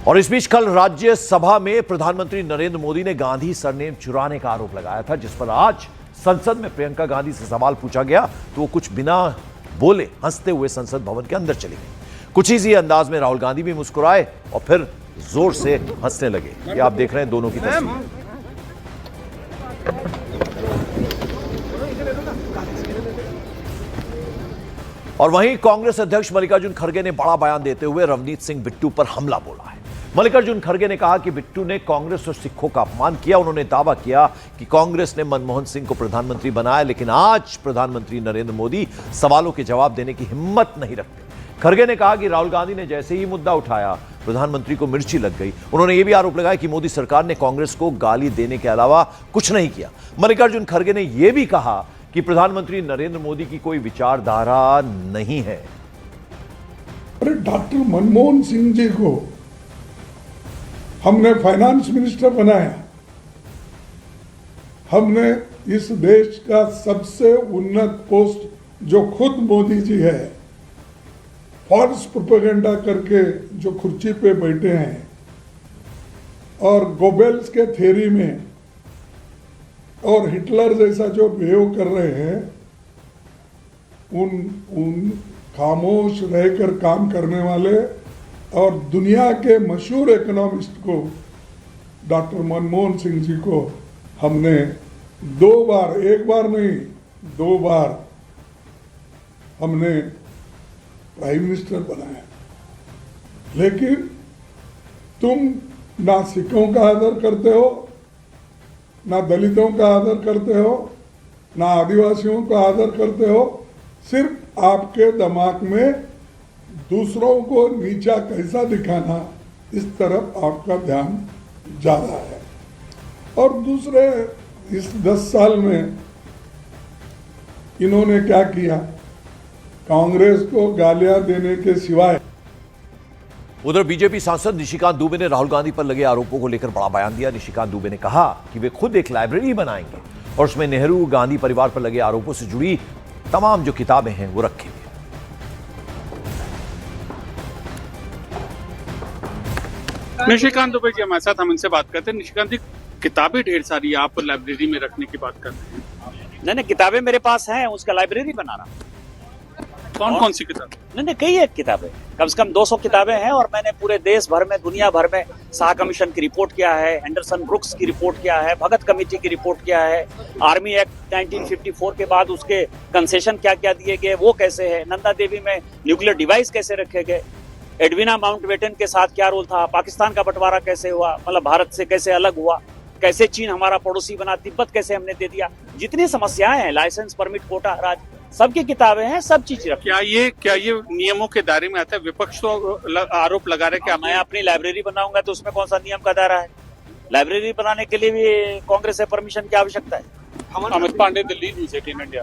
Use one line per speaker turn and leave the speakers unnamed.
और इस बीच कल राज्यसभा में प्रधानमंत्री नरेंद्र मोदी ने गांधी सरनेम चुराने का आरोप लगाया था, जिस पर आज संसद में प्रियंका गांधी से सवाल पूछा गया तो वो कुछ बिना बोले हंसते हुए संसद भवन के अंदर चली गई। कुछ इसी अंदाज में राहुल गांधी भी मुस्कुराए और फिर जोर से हंसने लगे। ये आप देख रहे हैं दोनों की तस्वीर। और वहीं कांग्रेस अध्यक्ष मल्लिकार्जुन खड़गे ने बड़ा बयान देते हुए रवनीत सिंह बिट्टू पर हमला बोला है। मल्लिकार्जुन खड़गे ने कहा कि बिट्टू ने कांग्रेस और सिखों का अपमान किया। उन्होंने दावा किया कि कांग्रेस ने मनमोहन सिंह को प्रधानमंत्री बनाया, लेकिन आज प्रधानमंत्री नरेंद्र मोदी सवालों के जवाब देने की हिम्मत नहीं रखते। खड़गे ने कहा कि राहुल गांधी ने जैसे ही मुद्दा उठाया प्रधानमंत्री को मिर्ची लग गई। उन्होंने यह भी आरोप लगाया कि मोदी सरकार ने कांग्रेस को गाली देने के अलावा कुछ नहीं किया। मल्लिकार्जुन खड़गे ने यह भी कहा कि प्रधानमंत्री नरेंद्र मोदी की कोई विचारधारा नहीं है।
डॉक्टर मनमोहन सिंह जी को हमने फाइनेंस मिनिस्टर बनाया। हमने इस देश का सबसे उन्नत पोस्ट जो खुद मोदी जी है, फॉल्स प्रोपेगेंडा करके जो कुर्सी पे बैठे हैं और गोबेल्स के थ्योरी में और हिटलर जैसा जो बिहेव कर रहे हैं, उन खामोश रहकर काम करने वाले और दुनिया के मशहूर इकोनॉमिस्ट को डॉक्टर मनमोहन सिंह जी को हमने 2 बार, 1 बार नहीं 2 बार हमने प्राइम मिनिस्टर बनाया। लेकिन तुम ना सिखों का आदर करते हो, ना दलितों का आदर करते हो, ना आदिवासियों का आदर करते हो। सिर्फ आपके दिमाग में दूसरों को नीचा कैसा दिखाना, इस तरफ आपका ध्यान ज्यादा है। और दूसरे इस 10 साल में इन्होंने क्या किया, कांग्रेस को गालियां देने के सिवाय।
उधर बीजेपी सांसद निशिकांत दुबे ने राहुल गांधी पर लगे आरोपों को लेकर बड़ा बयान दिया। निशिकांत दुबे ने कहा कि वे खुद एक लाइब्रेरी बनाएंगे और उसमें नेहरू गांधी परिवार पर लगे आरोपों से जुड़ी तमाम जो किताबें हैं वो रखेंगे।
निशिकांत दुबे जी हमारे साथ, हम इनसे बात करते हैं। निशिकांत जी, किताबें ढेर सारी आप लाइब्रेरी में रखने की बात कर रहे हैं।
नहीं, किताबें मेरे पास हैं, उसका लाइब्रेरी बना रहा।
कौन कौन सी किताबें?
नहीं, कई एक किताबें, कम से कम 200 किताबें हैं। और मैंने पूरे देश भर में, दुनिया भर में शाह कमीशन की रिपोर्ट किया है, एंडरसन ब्रुक्स की रिपोर्ट किया है, भगत कमेटी की रिपोर्ट किया है, आर्मी एक्ट 1954 के बाद उसके कंसेशन क्या क्या दिए गए, वो कैसे है, नंदा देवी में न्यूक्लियर डिवाइस कैसे रखे गए, एडविना माउंटबेटन के साथ क्या रोल था, पाकिस्तान का बंटवारा कैसे हुआ, मतलब भारत से कैसे अलग हुआ, कैसे चीन हमारा पड़ोसी बना, तिब्बत कैसे हमने दे दिया, जितनी समस्याएं हैं, लाइसेंस, परमिट, कोटा राज, सबकी किताबें हैं, सब चीज रखी।
क्या ये नियमों के दायरे में आता है? विपक्ष तो आरोप लगा रहे कि
मैं अपनी लाइब्रेरी बनाऊंगा तो उसमें कौन सा नियम का दायरा है? लाइब्रेरी बनाने के लिए भी कांग्रेस से परमिशन की आवश्यकता है।
Amit Pandey, Delhi news 18 India.